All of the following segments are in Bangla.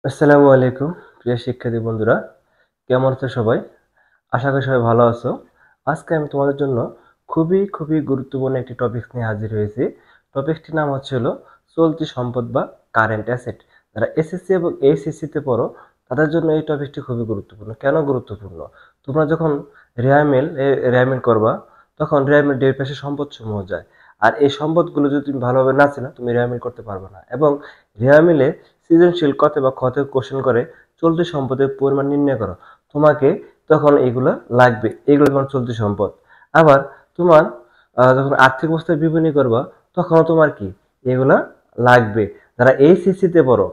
আসসালামু আলাইকুম প্রিয় শিক্ষার্থী বন্ধুরা, কেমন আছো সবাই? আশা করি সবাই ভালো আছো। আজকে আমি তোমাদের জন্য খুবই গুরুত্বপূর্ণ একটি টপিকস নিয়ে হাজির হয়েছি। টপিকটির নাম হলো চলতি সম্পদ বা কারেন্ট অ্যাসেট। যারা এসএসসি এবং এইচএসসি পড়ো তাদের জন্য এই টপিকটি খুবই গুরুত্বপূর্ণ। কেন গুরুত্বপূর্ণ? তোমরা যখন রেয়ামেল করবা, তখন রেয়ামেল ডের পাশে সম্পদসমূহ যায়। আর এই সম্পদগুলো যদি তুমি ভালোভাবে না চেনো, তুমি রেয়ামেল করতে পারবে না। এবং রেয়ামেলে সৃজনশীল ক বা খ থেকে কোশ্চেন করে চলতি সম্পদের পরিমাণ নির্ণয় করো। তোমাকে তখন এগুলো লাগবে, এগুলো তোমার চলতি সম্পদ। আবার তোমার যখন আর্থিক অবস্থায় বিবরণী করবা, তখনও তোমার কি এগুলা লাগবে। যারা এইচএসসি পড়ো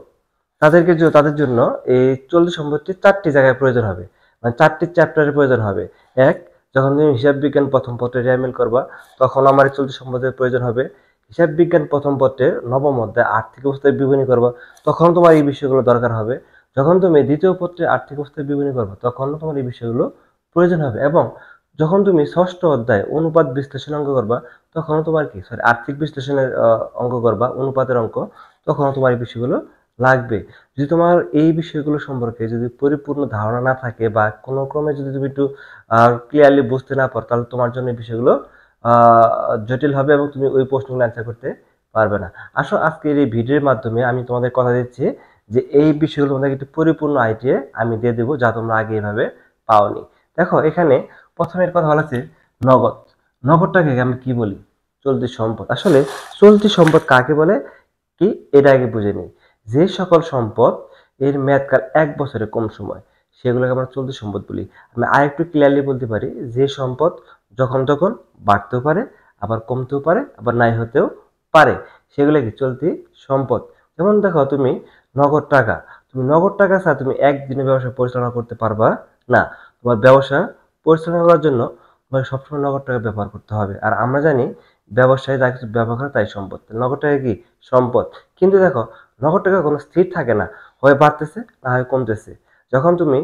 তাদের জন্য এই চলতি সম্পদটি 4টি জায়গায় প্রয়োজন হবে, মানে 4টি চ্যাপ্টারের প্রয়োজন হবে। এক, যখন তুমি হিসাব বিজ্ঞান প্রথম পত্রে রেয়ামেল করবা, তখন আমার চলতি সম্পদের প্রয়োজন হবে। হিসাব বিজ্ঞান প্রথম পত্রের নবম অধ্যায় আর্থিক অবস্থায় বিবরণী করবা, তখন তোমার এই বিষয়গুলো দরকার হবে। যখন তুমি দ্বিতীয় পত্রে আর্থিক অবস্থায় বিবরণী করবা, তখন তোমার এই বিষয়গুলো প্রয়োজন হবে। এবং যখন তুমি ষষ্ঠ অধ্যায় অনুপাত বিশ্লেষণ অঙ্ক করবা, তখনও তোমার কি আর্থিক বিশ্লেষণের অঙ্ক করবা, অনুপাতের অঙ্ক, তখনও তোমার এই বিষয়গুলো লাগবে। যদি তোমার এই বিষয়গুলো সম্পর্কে যদি পরিপূর্ণ ধারণা না থাকে বা কোনো ক্রমে যদি তুমি একটু ক্লিয়ারলি বুঝতে না পারো, তাহলে তোমার জন্য এই বিষয়গুলো জটিল হবে এবং তুমি ওই প্রশ্নগুলো অ্যান্সার করতে পারবে না। আসো আজকের এই ভিডিওর মাধ্যমে আমি তোমাদের কথা দিচ্ছি যে এই বিষয়গুলো তোমাদের একটু পরিপূর্ণ আইডিয়া আমি দিয়ে দেবো, যা তোমরা আগে এভাবে পাওনি। দেখো, এখানে প্রথমের কথা বলা আছে নগদ। নগদটাকে আমি কি বলি? চলতি সম্পদ। আসলে চলতি সম্পদ কাকে বলে কি, এটা আগে বুঝে নিই। যে সকল সম্পদ এর মেয়াদকাল 1 বছরের কম সময়, সেগুলোকে আমরা চলতি সম্পদ বলি। আমি আরেকটু ক্লিয়ারলি বলতে পারি, যে সম্পদ যখন তখন বাড়তেও পারে, আবার কমতেও পারে, আবার নাই হতেও পারে, সেগুলো কি চলতি সম্পদ। যেমন দেখো, তুমি নগদ টাকা ছাড়া তুমি একদিনে ব্যবসা পরিচালনা করতে পারবা না। তোমার ব্যবসা পরিচালনা করার জন্য তোমাকে সবসময় নগদ টাকা ব্যবহার করতে হবে। আর আমরা জানি ব্যবসায় যা কিছু ব্যবহার করে তাই সম্পদ। নগদ টাকা কি সম্পদ। কিন্তু দেখো, নগদ টাকা কোনো স্থির থাকে না, হয় বাড়তেছে না হয় কমতেছে। যখন তুমি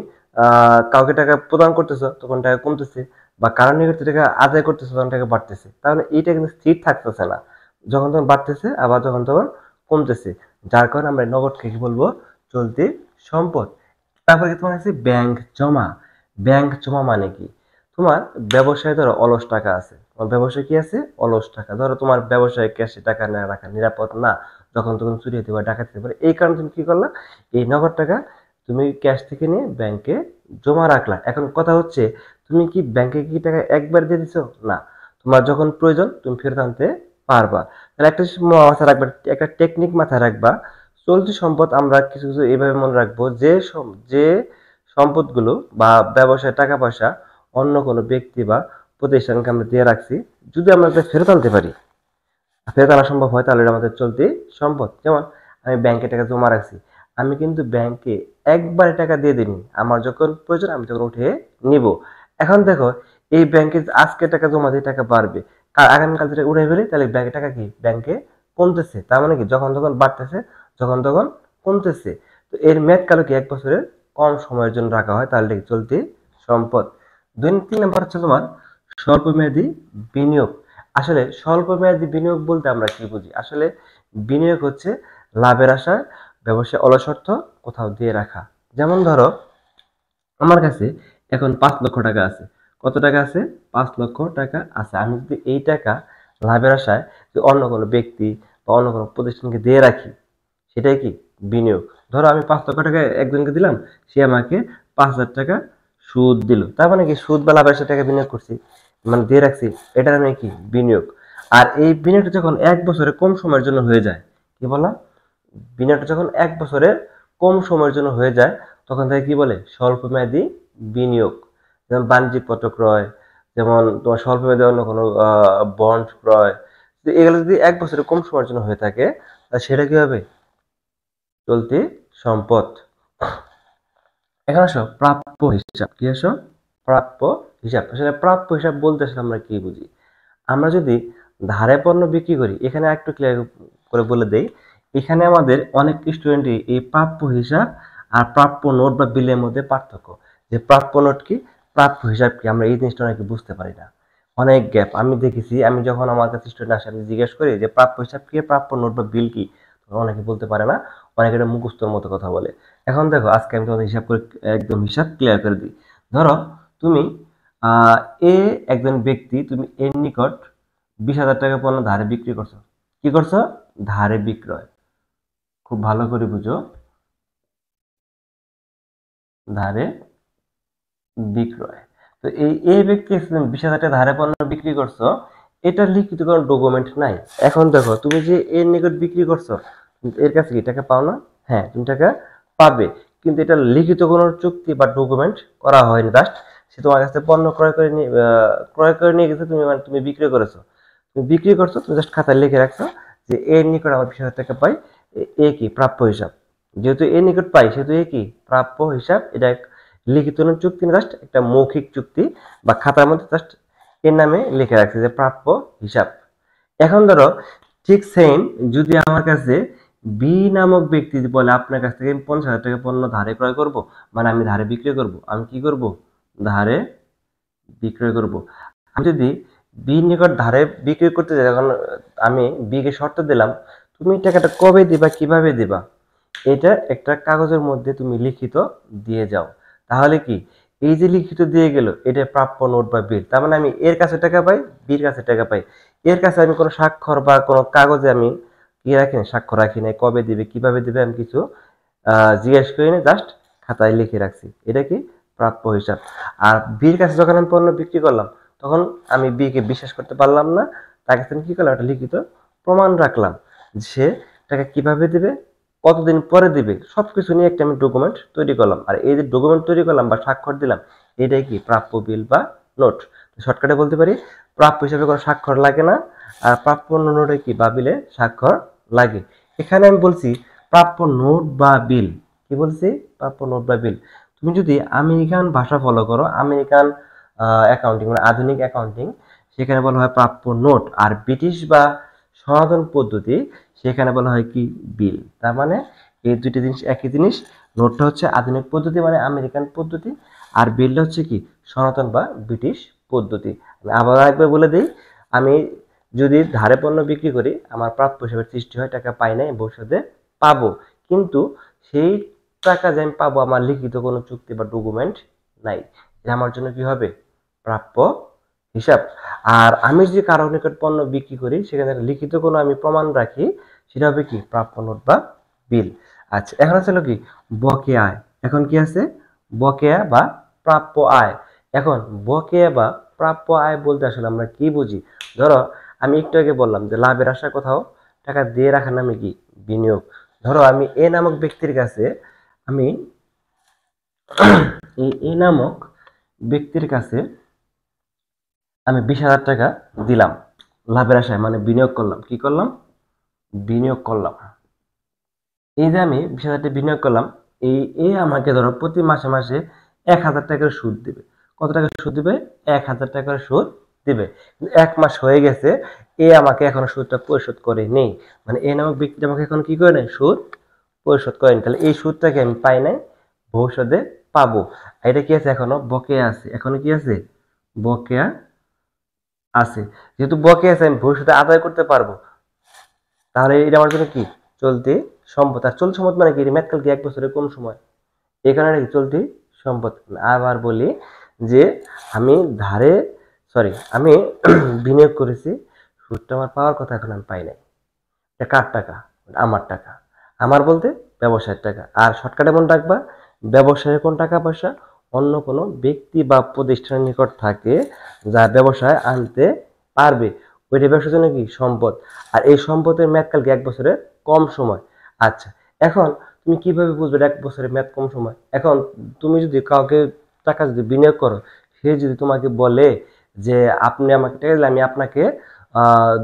কাউকে টাকা প্রদান করতেছো, তখন টাকা কমতেছে, বা কারণ নিকট টাকা আদায় করতেছে, তখন টাকা বাড়তেছে। তাহলে এইটা কিন্তু স্থির থাকতেছে না, যখন তখন বাড়তেছে, আবার যখন তখন কমতেছে। যার কারণে আমরা নগদকে কি বলবো? চলতি সম্পদ। তারপরে কি তোমার আছে ব্যাংক জমা। ব্যাংক জমা মানে কি? তোমার ব্যবসায় ধরো অলস টাকা আছে, তোমার ব্যবসায় কি আছে? অলস টাকা। ধরো তোমার ব্যবসায় ক্যাশে টাকা না রাখা নিরাপদ না, যখন তখন চুরি হতে পারে, ডাকাতি হতে পারে। এই কারণে তুমি কি করলা? এই নগদ টাকা তুমি ক্যাশ থেকে নিয়ে ব্যাংকে জমা রাখলা। এখন কথা হচ্ছে, তুমি কি ব্যাংকে কি টাকা একবার দিয়ে দিছো? না, তোমার যখন প্রয়োজন তুমি ফেরত আনতে পারবা। তাহলে একটা মাথায় রাখবা, একটা টেকনিক মাথায় রাখবা। চলতি সম্পদ আমরা কিছু কিছু এইভাবে মনে রাখবো, যে সম্পদগুলো বা ব্যবসায় টাকা পয়সা অন্য কোনো ব্যক্তি বা প্রতিষ্ঠানকে আমরা দিয়ে রাখছি, যদি আমরা ফেরত আনতে পারি, ফেরত আনা সম্ভব হয়, তাহলে এটা আমাদের চলতি সম্পদ। যেমন আমি ব্যাংকে টাকা জমা রাখছি, আমি কিন্তু ব্যাংকে একবারে টাকা দিয়ে দিইনি, আমার যখন প্রয়োজন আমি তখন উঠে নিব। এখন দেখো, এই ব্যাংকে আজকে টাকা জমা দিয়ে টাকা বাড়বে, আগামীকাল যেটা উঠে ফেলি, তাহলে ব্যাংকে টাকা কি ব্যাংকে কমতেছে। তার মানে কি যখন তখন বাড়তেছে, যখন তখন কমতেছে। তো এর মেয়াদ কাল কি 1 বছরের কম সময়ের জন্য রাখা হয়, তাহলে কি চলতি সম্পদ। 3 নম্বর হচ্ছে তোমার স্বল্পমেয়াদী বিনিয়োগ। আসলে স্বল্পমেয়াদী বিনিয়োগ বলতে আমরা কি বুঝি? আসলে বিনিয়োগ হচ্ছে লাভের আশায় ব্যবসায় অলস অর্থ কোথাও দিয়ে রাখা। যেমন ধরো, আমার কাছে এখন 5 লক্ষ টাকা আছে। কত টাকা আছে? 5 লক্ষ টাকা আছে। আমি যদি এই টাকা লাভের আশায় যে অন্য কোনো ব্যক্তি বা অন্য কোনো প্রতিষ্ঠানকে দিয়ে রাখি, সেটাই কি বিনিয়োগ। ধরো আমি 5 লক্ষ টাকা একজনকে দিলাম, সে আমাকে 5,000 টাকা সুদ দিল। তার মানে কি সুদ বা লাভের সাথে টাকা বিনিয়োগ করছি, মানে দিয়ে রাখছি, এটার নামে কি বিনিয়োগ। আর এই বিনিয়োগটা যখন 1 বছরের কম সময়ের জন্য হয়ে যায়, কি বললাম? বিনিয়োগটা যখন 1 বছরের কম সময়ের জন্য হয়ে যায়, তখন তাকে কি বলে? স্বল্পমেয়াদী বিনিয়োগ। যেমন বাণিজ্যিক পত্র ক্রয়, যেমন তোমার স্বল্পমেয়াদী অন্য কোনো বন্ড ক্রয়, এগুলো যদি 1 বছরের কম সময়ের জন্য হয়ে থাকে, তাহলে সেটা কি হবে? চলতি সম্পদ। এখন আসো প্রাপ্য হিসাব। কি আসো? প্রাপ্য হিসাব। আসলে প্রাপ্য হিসাব বলতে আসলে আমরা কি বুঝি? আমরা যদি ধারে পণ্য বিক্রি করি, এখানে একটু ক্লিয়ার করে বলে দেই, এখানে আমাদের অনেক স্টুডেন্টই এই প্রাপ্য হিসাব আর প্রাপ্য নোট বা বিলের মধ্যে পার্থক্য, যে প্রাপ্য নোট কি, প্রাপ্য হিসাব কি, আমরা এই জিনিসটা অনেকে বুঝতে পারি না। অনেক গ্যাপ আমি দেখেছি। আমি যখন আমার কাছে স্টুডেন্ট আসে, আমি জিজ্ঞেস করি যে প্রাপ্য হিসাব কি, প্রাপ্য নোট বা বিল কি, অনেকে বলতে পারে না, অনেকে এটা মুখস্থর মতো কথা বলে। এখন দেখো আজকে আমি তোমাদের হিসাব করে একদম হিসাব ক্লিয়ার করে দিই। ধরো তুমি আহ এ একজন ব্যক্তি, তুমি এর নিকট 20,000 টাকা পণ্য ধারে বিক্রি করছো। কি করছো? ধারে বিক্রয়। খুব ভালো করে বুঝো, ধারে বিক্রয়। তো এই ব্যক্তি 20,000 টাকা ধারে পণ্য বিক্রি করছো, এটা লিখিত কোনো ডকুমেন্ট নাই। এখন দেখো তুমি যে এর নিকট বিক্রি করছো, এর কাছে কি টাকা পাও না? হ্যাঁ, তুমি টাকা পাবে, কিন্তু এটা লিখিত কোনো চুক্তি বা ডকুমেন্ট করা হয়নি। জাস্ট সে তোমার কাছে পণ্য ক্রয় করে নিয়ে গেছে, তুমি মানে তুমি বিক্রি করেছো। তুমি বিক্রি করছো, তুমি জাস্ট খাতায় লিখে রাখছো যে এর নিকট আমার 20,000 টাকা পাই, এ কি প্রাপ্য হিসাব। যেহেতু এ নিকট পাই, সেহেতু এ কি প্রাপ্য হিসাব। এটা লিখিত চুক্তি না, জাস্ট একটা মৌখিক চুক্তি বা খাতার মধ্যে জাস্ট এর নামে লিখে রাখছে যে প্রাপ্য হিসাব। এখন ধরো ঠিক সেম, যদি আমার কাছে বি নামক ব্যক্তি বলে আপনার কাছ থেকে আমি 50,000 টাকা পণ্য ধারে ক্রয় করব, মানে আমি ধারে বিক্রি করব, আমি কি করব? ধারে বিক্রয় করব। আমি যদি বি নিকট ধারে বিক্রি করতে যাই, তখন আমি বি কে শর্ত দিলাম, তুমি টাকাটা কবে দিবা, কিভাবে দিবা, এটা একটা কাগজের মধ্যে তুমি লিখিত দিয়ে যাও। তাহলে কি, এই যে লিখিত দিয়ে গেল, এটা প্রাপ্য নোট বা বিল। তার মানে আমি এর কাছে টাকা পাই, বির কাছে টাকা পাই। এর কাছে আমি কোনো স্বাক্ষর বা কোনো কাগজে আমি কি রাখি না, স্বাক্ষর রাখি নাই। কবে দিবে, কিভাবে দিবে আমি কিছু জিজ্ঞেস করি না, জাস্ট খাতায় লিখে রাখছি। এটা কি প্রাপ্য হিসাব। আর বির কাছে যখন আমি পণ্য বিক্রি করলাম, তখন আমি বি কে বিশ্বাস করতে পারলাম না, তার কাছে আমি কি করলাম, একটা লিখিত প্রমাণ রাখলাম সে টাকা কিভাবে দিবে, কতদিন পরে দিবে, সবকিছু নিয়ে একটা আমি ডকুমেন্ট তৈরি করলাম। আর এই যে ডকুমেন্ট তৈরি করলাম বা স্বাক্ষর দিলাম, এটাই কি প্রাপ্য বিল বা নোট। শর্টকাটে বলতে পারি, প্রাপ্য হিসাবে কোনো স্বাক্ষর লাগে না, আর প্রাপ্য নোটে কি বা বিলে স্বাক্ষর লাগে। এখানে আমি বলছি প্রাপ্য নোট বা বিল। কি বলছি? প্রাপ্য নোট বা বিল। তুমি যদি আমেরিকান ভাষা ফলো করো, আমেরিকান অ্যাকাউন্টিং মানে আধুনিক অ্যাকাউন্টিং, সেখানে বলা হয় প্রাপ্য নোট। আর ব্রিটিশ বা সনাতন পদ্ধতি, সেখানে বলা হয় কি বিল। তার মানে এই দুইটা জিনিস একই জিনিস। নোটটা হচ্ছে আধুনিক পদ্ধতি মানে আমেরিকান পদ্ধতি, আর বিলটা হচ্ছে কি সনাতন বা ব্রিটিশ পদ্ধতি। আমি আবার একবার বলে দিই, আমি যদি ধারে পণ্য বিক্রি করি, আমার প্রাপ্য হিসেবে সৃষ্টি হয়, টাকা পাই নাই, ভবিষ্যতে পাবো। কিন্তু সেই টাকা যে আমি পাবো, আমার লিখিত কোনো চুক্তি বা ডকুমেন্ট নাই। এটা আমার জন্য কি হবে? প্রাপ্য হিসাব। আর আমি যে কারো নিকট পণ্য বিক্রি করি, সেখানে লিখিত কোনো আমি প্রমাণ রাখি, সেটা হবে কি প্রাপ্য নোট বা বিল। আচ্ছা, এখন আছে কি বকেয়া আয়। এখন কি আছে? বকেয়া বা প্রাপ্য আয়। এখন বকেয়া বা প্রাপ্য আয় বলতে আসলে আমরা কি বুঝি? ধরো আমি একটু আগে বললাম যে লাভের আশা কোথাও টাকা দিয়ে রাখার নামে কি বিনিয়োগ। ধরো আমি এ নামক ব্যক্তির কাছে, আমি এ নামক ব্যক্তির কাছে আমি 20,000 টাকা দিলাম লাভের আশায়, মানে বিনিয়োগ করলাম। কি করলাম? বিনিয়োগ করলাম। এই যে আমি 20,000 টাকা বিনিয়োগ করলাম, এ আমাকে ধরো প্রতি মাসে মাসে 1,000 টাকার সুদ দিবে। কত টাকা সুদ দিবে? 1,000 টাকার সুদ দিবে। 1 মাস হয়ে গেছে, এ আমাকে এখনো সুদটা পরিশোধ করে নেই। মানে এ নামক ব্যক্তিটা আমাকে এখন কি করে নাই, সুদ পরিশোধ করেনি। তাহলে এই সুদটাকে আমি পাই নাই, ভবিষ্যতে পাবো। আর এটা কি আছে? এখনো বকেয়া আছে। এখনো কি আছে? বকেয়া আছে। যেহেতু বকেয়া আছে, আমি ভবিষ্যতে আদায় করতে পারবো। তাহলে এটা আমার জন্য কি চলতি সম্পদ। আর চলতি সম্পদ মানে কি? মেয়াদকাল কি 1 বছরের কম সময়, এই কারণে কি চলতি সম্পদ। আবার বলি যে আমি ধারে, সরি, আমি বিনিয়োগ করেছি, সুদটা আমার পাওয়ার কথা, এখন আমি পাই নাই। এটা কার টাকা? আমার টাকা। আমার বলতে ব্যবসায়ের টাকা। আর শর্টকাটে মনে রাখবা, ব্যবসায়ের কোন টাকা পয়সা? অন্য কোনো ব্যক্তি বা প্রতিষ্ঠানের নিকট থাকে, যা ব্যবসায় আনতে পারবে, ওইটা ব্যবসার জন্য কি সম্পদ। আর এই সম্পদের মেয়াদকাল কি 1 বছরের কম সময়। আচ্ছা, এখন তুমি কিভাবে বুঝবে 1 বছরের মেয়াদ কম সময়? এখন তুমি যদি কাউকে টাকা যদি বিনিয়োগ করো, সে যদি তোমাকে বলে যে আপনি আমাকে টাকা দিলে আমি আপনাকে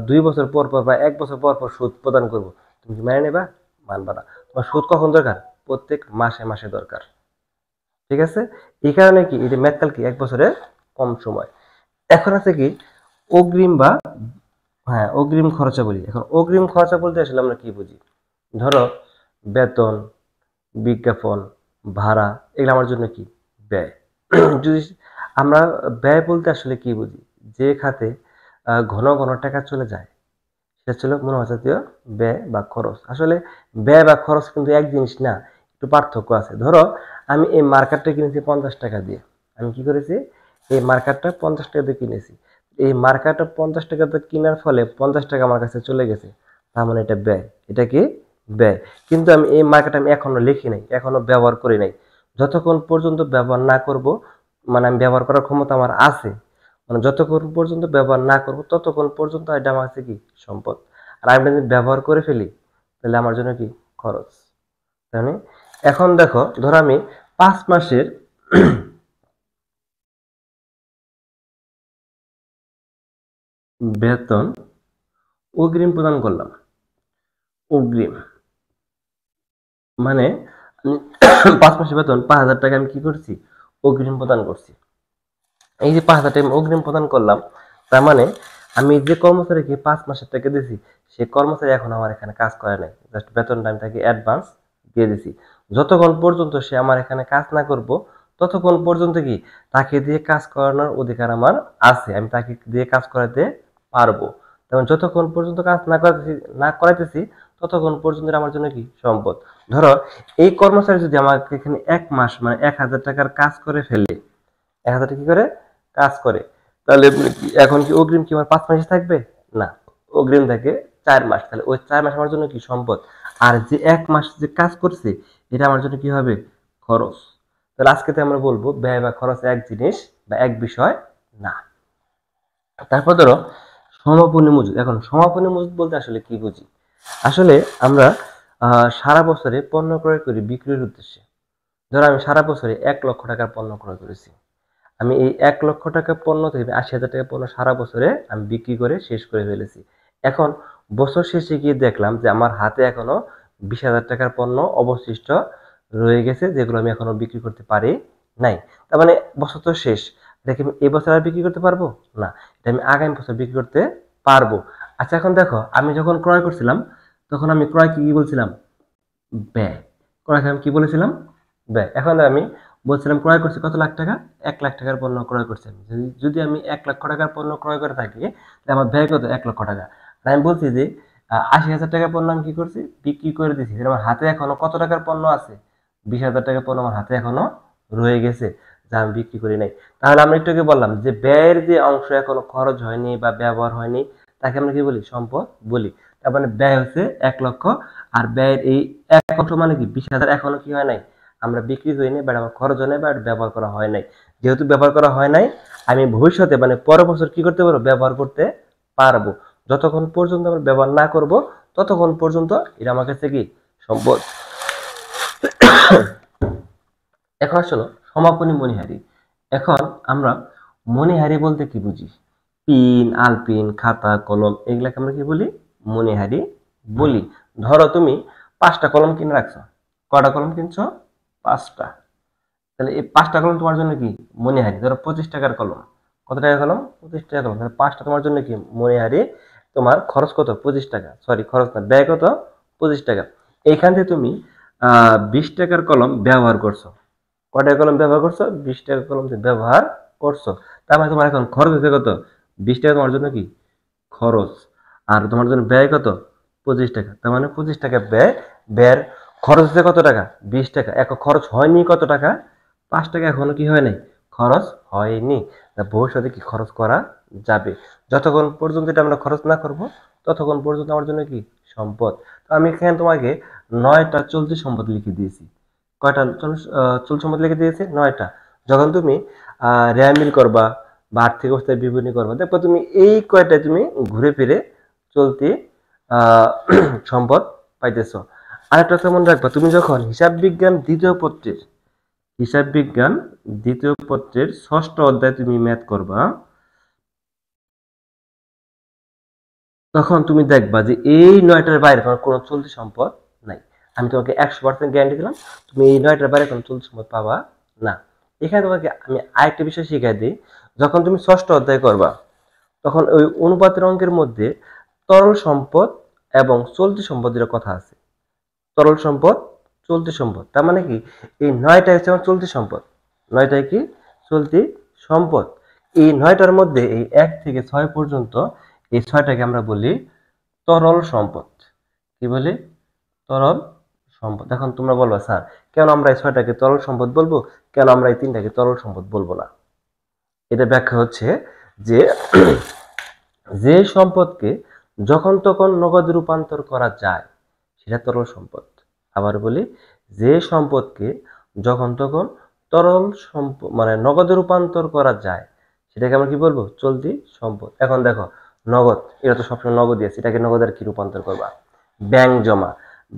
2 বছর পর পর বা 1 বছর পর পর সুদ প্রদান করব, তুমি কি মেনে নেবা? মানবা না। তোমার সুদ কখন দরকার? প্রত্যেক মাসে মাসে দরকার। ঠিক আছে? এই কারণে কি এই যে মেয়াদকাল কি 1 বছরের কম সময়। এখন আছে কি অগ্রিম বা, হ্যাঁ, অগ্রিম খরচা বলি। এখন অগ্রিম খরচা বলতে আসলে আমরা কি বুঝি? ধরো বেতন, বিজ্ঞাপন, ভাড়া, এগুলো আমার জন্য কি ব্যয়। যদি আমরা ব্যয় বলতে আসলে কি বুঝি? যে খাতে ঘন ঘন টাকা চলে যায়, সেটা ছিল মুনাফা জাতীয় ব্যয় বা খরচ। আসলে ব্যয় বা খরচ কিন্তু এক জিনিস না, একটু পার্থক্য আছে। ধরো আমি এই মার্কারটা কিনেছি 50 টাকা দিয়ে। আমি কি করেছি, এই মার্কারটা 50 টাকা দিয়ে কিনেছি। এই মার্কারটা 50 টাকা দিয়ে কেনার ফলে 50 টাকা আমার কাছে চলে গেছে, তার মানে এটা ব্যয়। এটা কি ব্যয়। কিন্তু আমি এই মার্কারটা আমি এখনো লিখি নাই, এখনো ব্যবহার করি নাই। যতক্ষণ পর্যন্ত ব্যবহার না করব, মানে আমি ব্যবহার করার ক্ষমতা আমার আছে, মানে যতক্ষণ পর্যন্ত ব্যবহার না করব ততক্ষণ পর্যন্ত এটা আমার কাছে কি সম্পদ। আর আমি যদি ব্যবহার করে ফেলি তাহলে আমার জন্য কি খরচ। তাই এখন দেখো, ধরো আমি 5 মাসের বেতন অগ্রিম প্রদান করলাম। অগ্রিম মানে আমি 5 মাসের বেতন 5,000 টাকা আমি কি করছি, অগ্রিম প্রদান করছি। এই যে 5,000 টাকা অগ্রিম প্রদান করলাম, তার মানে আমি যে কর্মচারীকে 5 মাসের টাকা দিয়েছি, সে কর্মচারী এখন আমার এখানে কাজ করে নাই, জাস্ট বেতনটা আমি তাকে অ্যাডভান্স দিয়ে দিছি। যতক্ষণ পর্যন্ত সে আমার এখানে কাজ না করব, ততক্ষণ পর্যন্ত কি তাকে দিয়ে কাজ করানোর অধিকার আমার আছে, আমি তাকে দিয়ে কাজ করাতে পারবো। তেমন যতক্ষণ পর্যন্ত কাজ না করাইতেছি ততক্ষণ পর্যন্ত আমার জন্য কি সম্পদ। ধরো এই কর্মচারী যদি আমাকে এখানে 1 মাস মানে 1,000 টাকার কাজ করে ফেলে, 1,000 কি করে কাজ করে, তাহলে এখন কি অগ্রিম কি আমার 5 মাসে থাকবে? না, অগ্রিম থাকে 4 মাস। তাহলে ওই 4 মাস আমার জন্য কি সম্পদ। আর যে 1 মাস যে কাজ করছে, এটা আমার জন্য কি হবে, খরচ। তাহলে আজকে তো আমরা বলবো ব্যয় বা খরচ এক জিনিস বা এক বিষয় না। তারপর ধরো সমাপনী মজুদ। এখন সমাপনী মজুদ বলতে আসলে কি বুঝি? আসলে আমরা সারা বছরে পণ্য ক্রয় করি বিক্রির উদ্দেশ্যে। ধরো আমি সারা বছরে 1 লক্ষ টাকার পণ্য ক্রয় করেছি। আমি এই 1 লক্ষ টাকা পণ্য থেকে 80,000 টাকা পণ্য সারা বছরে আমি বিক্রি করে শেষ করে ফেলেছি। এখন বছর শেষে গিয়ে দেখলাম যে আমার হাতে এখনো 20,000 টাকার পণ্য অবশিষ্ট রয়ে গেছে, যেগুলো আমি এখনো বিক্রি করতে পারি নাই। তার মানে বছর তো শেষ, দেখি আমি এই বছর আর বিক্রি করতে পারবো না, এটা আমি আগামী বছর বিক্রি করতে পারবো। আচ্ছা এখন দেখো, আমি যখন ক্রয় করছিলাম তখন আমি ক্রয় কি বলছিলাম, ব্যয়। ক্রয় আমি কি বলেছিলাম, ব্যয়। এখন আমি বলছিলাম ক্রয় করছি কত লাখ টাকা, 1 লাখ টাকার পণ্য ক্রয় করছি। যদি আমি 1 লক্ষ টাকার পণ্য ক্রয় করে থাকি, তাহলে আমার ব্যয় কত, 1 লক্ষ টাকা। আর আমি বলছি যে 80,000 টাকার পণ্য আমি কি করছি, বিক্রি করে দিচ্ছি। আমার হাতে এখনো কত টাকার পণ্য আছে, 20,000 টাকার পণ্য আমার হাতে এখনো রয়ে গেছে, যা আমি বিক্রি করি নাই। তাহলে আমরা একটু আগে বললাম যে ব্যয়ের যে অংশ এখনো খরচ হয়নি বা ব্যবহার হয়নি, তাকে আমরা কি বলি, সম্পদ বলি। তার মানে ব্যয় হচ্ছে 1 লক্ষ, আর ব্যয়ের এই 1 লক্ষ মানে কি 20,000 এখনো কি হয় নাই, আমরা বিক্রি করিনি, বাট আমার খরচ হয় নাই, বাট ব্যবহার করা হয় নাই। যেহেতু ব্যবহার করা হয় নাই, আমি ভবিষ্যতে মানে পরের বছর কি করতে পারবো, ব্যবহার করতে পারবো। যতক্ষণ পর্যন্ত আমরা ব্যবহার না করব ততক্ষণ পর্যন্ত এটা আমার কাছে কি সম্পদ। এখন আসলে সমাপনী মণিহারি। এখন আমরা মণিহারি বলতে কি বুঝি, পিন, আলপিন, খাতা, কলম, এগুলাকে আমরা কি বলি, মণিহারি বলি। ধরো তুমি 5টা কলম কিনে রাখছো। কয়টা কলম কিনছো, 5টা। তাহলে এই 5টা কলম তোমার জন্য কি মণিহারি। ধরো 25 টাকার কলম, কত টাকা কলম, 25 টাকা কলম। তাহলে 5টা তোমার জন্য কি মণিহারি। তোমার খরচ কত, 25 টাকা। সরি, খরচ না, ব্যয় কত, 25 টাকা। এইখান থেকে তুমি 20 টাকার কলম ব্যবহার করছো। কয়টা কলম ব্যবহার করছো, 20 টাকা কলম ব্যবহার করছো। তার মানে তোমার এখন খরচ হচ্ছে কত, 20 টাকা তোমার জন্য কি খরচ। আর তোমার জন্য ব্যয় কত, 25 টাকা। তার মানে 25 টাকা ব্যয়। ব্যয়ের খরচ হচ্ছে কত টাকা, 20 টাকা। এখন খরচ হয়নি কত টাকা, 5 টাকা এখনো কি হয় নাই, খরচ হয়নি। ভবিষ্যতে কি খরচ করা যাবে। যতক্ষণ পর্যন্ত এটা আমরা খরচ না করব ততক্ষণ পর্যন্ত আমার জন্য কি সম্পদ। তো আমি এখানে তোমাকে 9টা চলতি সম্পদ লিখে দিয়েছি। কয়টা চলতি সম্পদ লিখে দিয়েছি, 9টা। যখন তুমি রেয়ামিল করবা বা আর্থিক অবস্থায় বিবরণী করবা, দেখো তুমি এই কয়টায় তুমি ঘুরে ফিরে চলতি সম্পদ পাইতেছ। আরেকটা কথা মনে রাখবা, তুমি যখন হিসাব বিজ্ঞান দ্বিতীয় পত্রের 6ষ্ঠ অধ্যায় তুমি ম্যাথ করবা, তখন তুমি দেখবা যে এই 9টার বাইরে তোমার কোনো চলতি সম্পদ নাই। আমি তোমাকে 100% গ্যারান্টি দিলাম, তুমি এই 9টার বাইরে কোনো চলতি সম্পদ পাবা না। এখানে তোমাকে আমি আরেকটা বিষয় শিখাই দিই। যখন তুমি 6ষ্ঠ অধ্যায় করবা, তখন ওই অনুপাতের অঙ্কের মধ্যে তরল সম্পদ এবং চলতি সম্পদের কথা আছে। তরল সম্পদ, চলতি সম্পদ, তার মানে কি এই 9টাই হচ্ছে আমার চলতি সম্পদ। 9টাই কি চলতি সম্পদ। এই 9টার মধ্যে এই 1 থেকে 6 পর্যন্ত, এই 6টাকে আমরা বলি তরল সম্পদ। কি বলি? তরল সম্পদ। এখন তোমরা বলবা স্যার কেন আমরা এই 6টাকে তরল সম্পদ বলবো, কেন আমরা এই 3টাকে তরল সম্পদ বলবো না? এটা ব্যাখ্যা হচ্ছে যে যে সম্পদকে যখন তখন নগদে রূপান্তর করা যায় সেটা তরল সম্পদ। আবার বলি, যে সম্পদকে যখন তখন তরল সম্পদ মানে নগদে রূপান্তর করা যায় সেটাকে আমরা কি বলবো? চলতি সম্পদ। এখন দেখো নগদ, এটা তো সবসময় নগদই আছে, এটাকে নগদের কি রূপান্তর করবা? ব্যাংক জমা।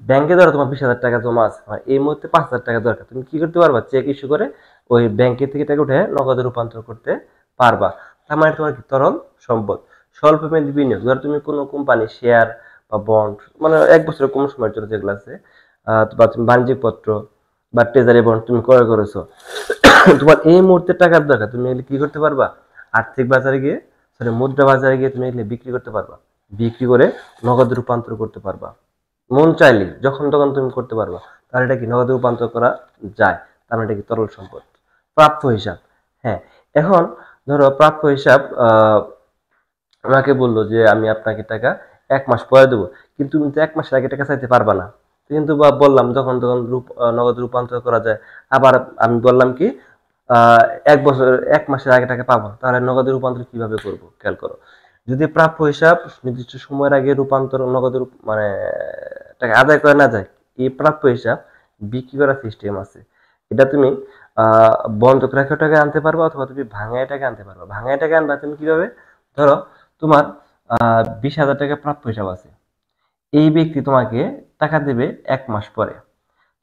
ব্যাংকে ধরো তোমার 20,000 টাকা জমা আছে, এই মুহূর্তে 5,000 টাকা দরকার, তুমি কি করতে পারবা? চেক ইস্যু করে ওই ব্যাংকের থেকে টাকা উঠে নগদে রূপান্তর করতে পারবা। তার মানে তোমার কি তরল সম্পদ। স্বল্প মেয়াদী বিনিয়োগ, ধরো তুমি কোনো কোম্পানি শেয়ার বা বন্ড, মানে 1 বছরের কম সময়ের জন্য যেগুলো আছে, বা তুমি বাণিজ্যিক পত্র বা ট্রেজারি বন্ড তুমি ক্রয় করেছো, তোমার এই মুহূর্তে টাকার দরকার, তুমি এগুলি কি করতে পারবা? আর্থিক বাজারে গিয়ে, সরি মুদ্রা বাজারে গিয়ে তুমি এগুলি বিক্রি করতে পারবা, বিক্রি করে নগদে রূপান্তর করতে পারবা। মন চাইলে যখন তখন তুমি করতে পারবা। তাহলে এটা কি নগদে রূপান্তর করা যায়। তার মানে এটা কি তরল সম্পদ। প্রাপ্য হিসাব, হ্যাঁ। এখন ধরো প্রাপ্য হিসাব, আমাকে বললো যে আমি আপনাকে টাকা 1 মাস পরে দেবো, কিন্তু তুমি তো 1 মাসের আগে টাকা চাইতে পারবা না। কিন্তু বললাম যখন তখন নগদ রূপান্তর করা যায়। আবার আমি বললাম কি 1 মাসের আগে টাকা পাবো, তাহলে নগদের রূপান্তর কিভাবে করব? খেয়াল করো, যদি প্রাপ্য হিসাব নির্দিষ্ট সময়ের আগে রূপান্তর নগদের মানে টাকা আদায় করে না যায়, এই প্রাপ্য হিসাব বিক্রি করার সিস্টেম আছে। এটা তুমি বন্ধক রেখে টাকা আনতে পারবা, অথবা তুমি ভাঙায় টাকা আনতে পারবা। ভাঙায় টাকা আনবা তুমি কিভাবে? ধরো তোমার 20,000 টাকা প্রাপ্য হিসাব আছে, এই ব্যক্তি তোমাকে টাকা দেবে 1 মাস পরে,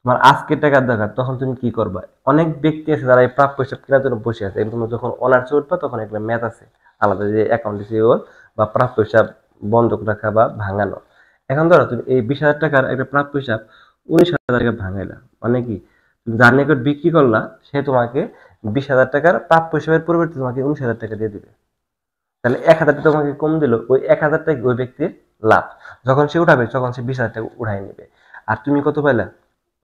তোমার আজকে টাকার দরকার, তখন তুমি কি করবা? অনেক ব্যক্তি আছে যারা এই প্রাপ্য হিসাব কেনার জন্য বসে আছে, এবং তুমি যখন অনার্সে উঠবা তখন এগুলো ম্যাথ আছে আলাদা, যে অ্যাকাউন্ট রিসিভেবল বা প্রাপ্য হিসাব বন্ধক রাখা বা ভাঙানো। এখন ধরো তুমি এই 20,000 টাকার একটা প্রাপ্য হিসাব 19,000 টাকা ভাঙাইলা, মানে কি তুমি যার নিকট বিক্রি করলা সে তোমাকে 20,000 টাকার প্রাপ্য হিসাবের পরিবর্তে তোমাকে 19,000 টাকা দিয়ে দিবে। তাহলে 1,000 টাকা তোমাকে কম দিল, ওই 1,000 টাকা ওই ব্যক্তির লাভ। যখন সে উঠাবে তখন সে 20,000 টাকা উঠাই নেবে, আর তুমি কত পাইলা?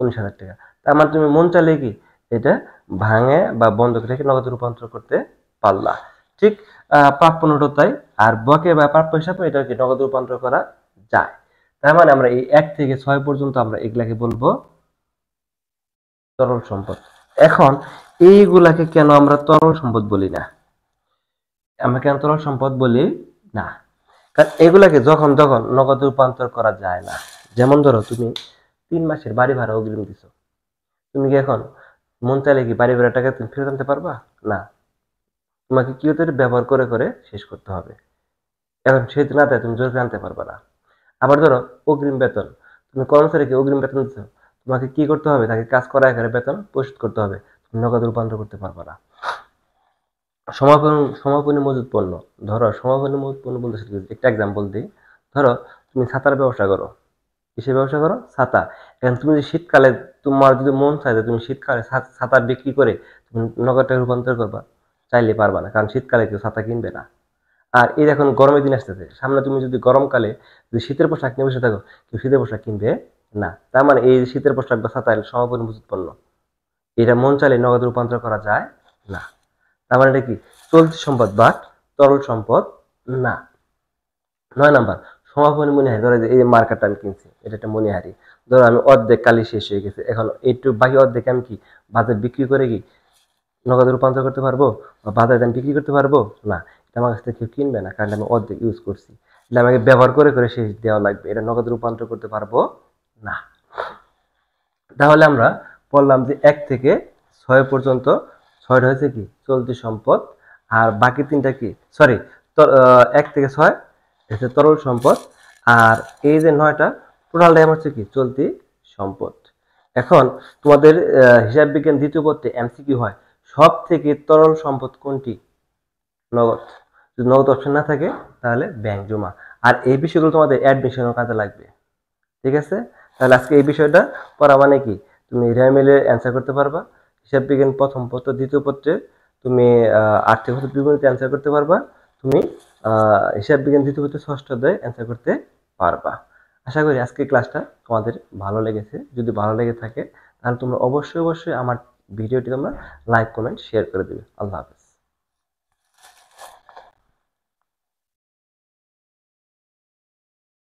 19,000 টাকা। তার মানে তুমি মন চাইলে কি এটা ভাঙে বা বন্ধক রেখে নগদ রূপান্তর করতে পারলা। ঠিক প্রাপ্য নোটও তাই, আর বকেয়া বা প্রাপ্য হিসাবে এটা কি নগদ রূপান্তর করা যায়। তার মানে আমরা এই 1 থেকে 6 পর্যন্ত আমরা এগুলাকে বলবো তরল সম্পদ। এখন এইগুলাকে কেন আমরা তরল সম্পদ বলি না? আমরা কেন তরল সম্পদ বলি না? কারণ এগুলাকে যখন তখন নগদ রূপান্তর করা যায় না। যেমন ধরো তুমি 3 মাসের বাড়ি ভাড়া অগ্রিম দিছো, তুমি কি এখন মন চাইলে কি বাড়ি ভাড়া টাকা তুমি ফেরত আনতে পারবা? না, তোমাকে কি হতে ব্যবহার করে করে শেষ করতে হবে। এখন সেহেতু না তাই তুমি জোর করে আনতে পারবা না। আবার ধরো অগ্রিম বেতন, তুমি কর্মচারীকে অগ্রিম বেতন দিচ্ছ, তোমাকে কি করতে হবে? তাকে কাজ করা এখানে বেতন পরিশোধ করতে হবে, তুমি নগদ রূপান্তর করতে পারবা না। সমাপনী মজুত পণ্য, ধরো সমাপনী মজুত পণ্য বলতে একটা এক্সাম্পল দিই। ধরো তুমি ছাতার ব্যবসা করো, কিসের ব্যবসা করো? ছাতা। এখন তুমি যদি শীতকালে, তোমার যদি মন চায় যে তুমি শীতকালে ছাতা বিক্রি করে তুমি নগদ টাকা রূপান্তর করবা, চাইলে পারবা না, কারণ শীতকালে কেউ ছাতা কিনবে না। আর এই এখন গরমের দিন আসতেছে সামনে, তুমি যদি গরমকালে যদি শীতের পোশাক নিয়ে বসে থাকো, কেউ শীতের পোশাক কিনবে না। তার মানে এই শীতের পোশাক বা ছাতা সমাপনী মজুত পণ্য, এটা মন চাইলে নগদ রূপান্তর করা যায় না। তার মানে এটা কি চলতি সম্পদ বা তরল সম্পদ না। 9 নাম্বার সমাপনী মণিহারি। ধরো এই যে মার্কারটা আমি কিনছি, এটা একটা মণিহারি। ধরো আমি অর্ধেক কালি শেষ হয়ে গেছে, এখন একটু বাকি অর্ধেক আমি কি বাজারে বিক্রি করে কি নগদে রূপান্তর করতে পারবো বা বাজারে আমি বিক্রি করতে পারবো? না, এটা আমার কাছ থেকে কেউ কিনবে না, কারণ আমি অর্ধেক ইউজ করছি। এটা আমাকে ব্যবহার করে করে শেষ দেওয়া লাগবে, এটা নগদ রূপান্তর করতে পারবো না। তাহলে আমরা বললাম যে 1 থেকে 6 পর্যন্ত, 6টা হয়েছে কি চলতি সম্পদ, আর বাকি 3টা কি, সরি 1 থেকে 6 হচ্ছে তরল সম্পদ, আর এই যে 9টা টোটালটাই হচ্ছে কি চলতি সম্পদ। এখন তোমাদের হিসাব বিজ্ঞান দ্বিতীয় পত্রে এমসিকিউ হয়, সব থেকে তরল সম্পদ কোনটি? নগদ। যদি নগদ অপশন না থাকে তাহলে ব্যাংক জমা। আর এই বিষয়গুলো তোমাদের অ্যাডমিশনের কাজে লাগবে। ঠিক আছে, তাহলে আজকে এই বিষয়টা পড়া মানে কি তুমি রিয়ামিলে অ্যান্সার করতে পারবা, হিসাব বিজ্ঞান প্রথম পত্র দ্বিতীয় পত্রে তুমি আর্থিক বিবরণীতে অ্যান্সার করতে পারবা, তুমি হিসাব বিজ্ঞান দ্বিতীয় পত্রে ষষ্ঠ অধ্যায়ে অ্যান্সার করতে পারবা। আশা করি আজকের ক্লাসটা তোমাদের ভালো লেগেছে। যদি ভালো লেগে থাকে তাহলে তোমরা অবশ্যই অবশ্যই আমার ভিডিওটি তোমরা লাইক কমেন্ট শেয়ার করে দেবে। আল্লাহ হাফেজ।